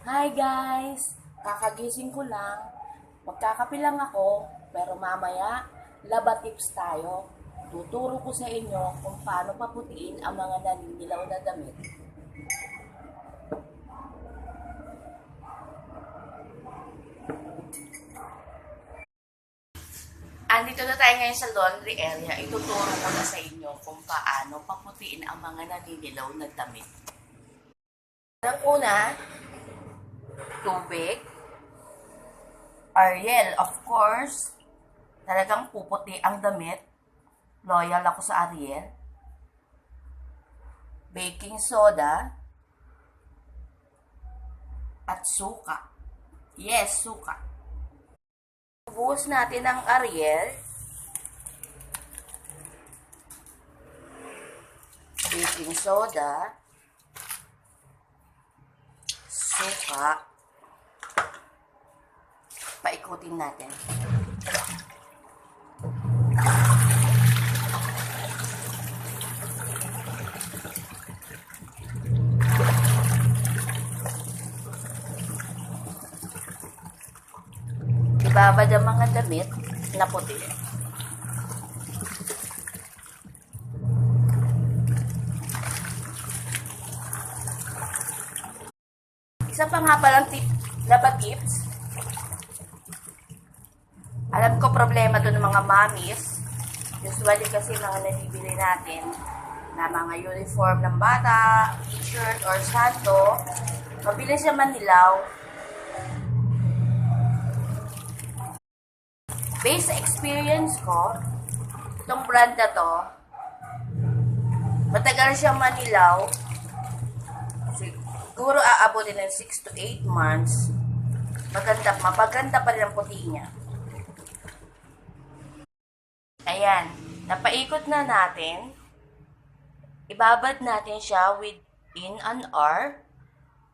Hi guys! Kakagising ko lang. Magkakape lang ako, pero mamaya, laba tips tayo. Tuturo ko sa inyo kung paano paputiin ang mga naninilaw na damit. Andito na tayo ngayon sa laundry area. Ituturo ko na sa inyo kung paano paputiin ang mga naninilaw na damit. Ang una, tubig. Ariel, of course. Talagang puputi ang damit. Loyal ako sa Ariel. Baking soda. At suka. Yes, suka. Buhos natin ang Ariel. Baking soda. Suka. Paikutin natin. Ibabad ang mga damit na puti. Isa pa nga palang laba tips. Alam ko problema to ng mga mommies. Usually kasi mga nabibili natin na mga uniform ng bata, t-shirt or santo, mabilis siya manilaw. Based sa experience ko, itong brand na to, matagal siyang manilaw. Siguro aabutin ng 6 to 8 months. Mapaganda pa rin ang puti niya. Ayan, napaikot na natin. Ibabad natin siya within an hour.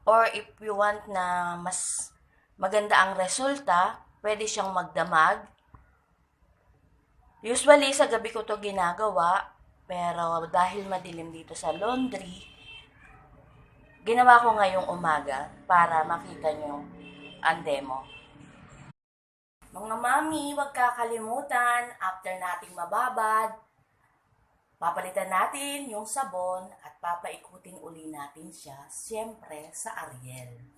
Or if you want na mas maganda ang resulta, pwede siyang magdamag. Usually, sa gabi ko to ginagawa. Pero dahil madilim dito sa laundry, ginawa ko ngayong umaga para makita nyo ang demo. Mga mami, huwag kakalimutan, after nating mababad, papalitan natin yung sabon at papaikutin uli natin siya, siyempre sa Ariel.